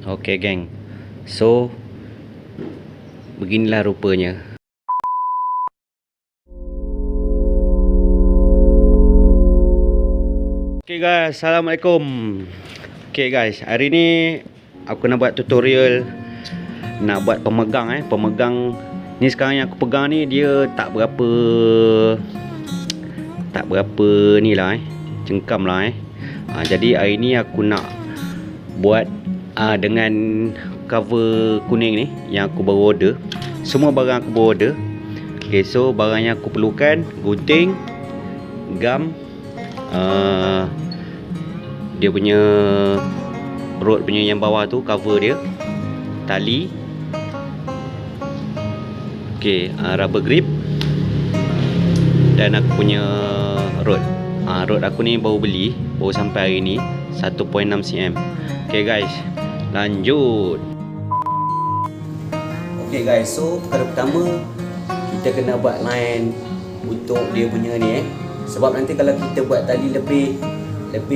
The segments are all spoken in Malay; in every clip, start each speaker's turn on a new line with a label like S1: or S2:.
S1: Okey geng. So beginilah rupanya. Okey guys, assalamualaikum. Okey guys, hari ni aku nak buat tutorial nak buat pemegang pemegang ni. Sekarang yang aku pegang ni dia tak berapa ni lah cengkam lah jadi hari ni aku nak buat dengan cover kuning ni yang aku baru order. Semua barang aku baru order. Okay, so barang yang aku perlukan gunting, gam, dia punya rod punya yang bawah tu, cover dia, tali, okay, rubber grip, dan aku punya rod. Rod aku ni baru beli, baru sampai hari ni, 1.6 cm. Okay guys, lanjut. Okay guys, so perkara pertama kita kena buat line untuk dia punya ni sebab nanti kalau kita buat tali lebih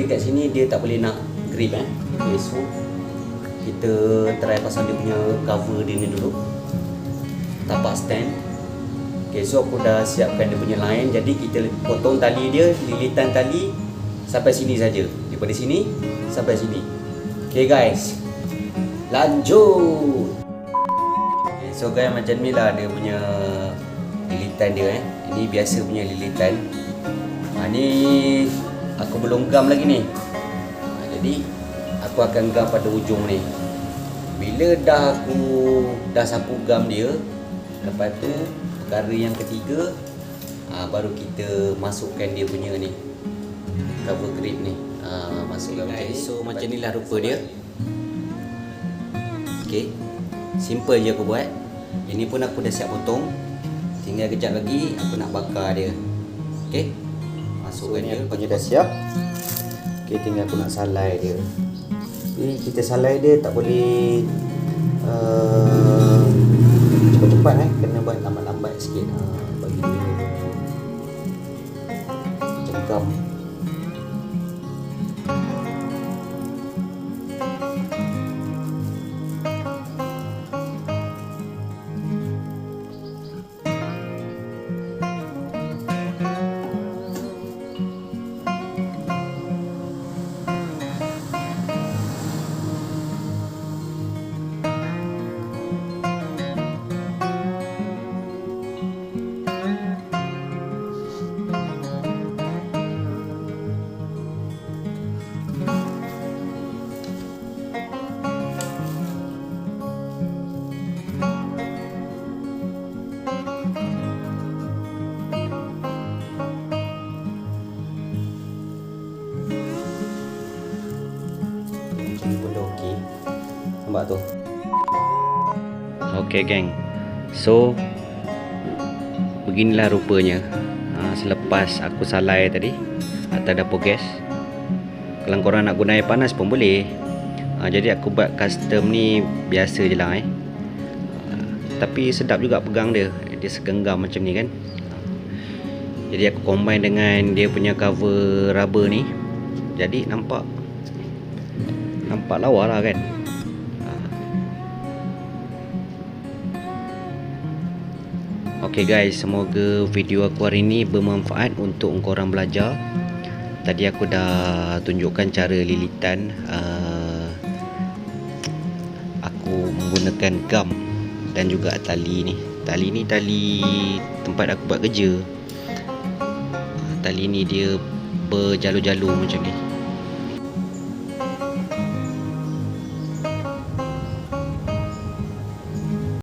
S1: kat sini dia tak boleh nak grip Okay, so kita try pasang dia punya cover dia ni dulu, tapak stand. Okay, so aku dah siapkan dia punya line. Jadi kita potong tali dia, lilitan tali sampai sini saja, daripada sini sampai sini. Okay guys, lanjut. Okay, so guys, macam ni lah dia punya lilitan dia Ini biasa punya lilitan. Ni aku belum gam lagi ni. Jadi aku akan gam pada ujung ni. Bila aku dah sapu gam dia, lepas tu perkara yang ketiga baru kita masukkan dia punya ni cover grip ni. Masukkan macam ni. So macam ni lah rupa dia. Okay, simple je aku buat. Ini pun aku dah siap potong. Tinggal kejap lagi aku nak bakar dia. Okay, masukkan dia. Aku dah siap. Okay, tinggal aku nak salai dia. Ini kita salai dia tak boleh cepat-cepat kena buat lambat-lambat sikit. Bagi dia cengkam. Nampak tu. Okay geng, so beginilah rupanya selepas aku salai tadi atas dapur gas. Kalau korang nak guna air panas pun boleh. Jadi aku buat custom ni biasa je lah tapi sedap juga pegang dia. Dia segenggam macam ni kan. Jadi aku combine dengan dia punya cover rubber ni. Jadi nampak lawa lah kan. Okay guys, semoga video aku hari ni bermanfaat untuk korang belajar. Tadi aku dah tunjukkan cara lilitan. Aku menggunakan gam dan juga tali ni. Tali ni tali tempat aku buat kerja. Tali ni dia berjalur-jalur macam ni.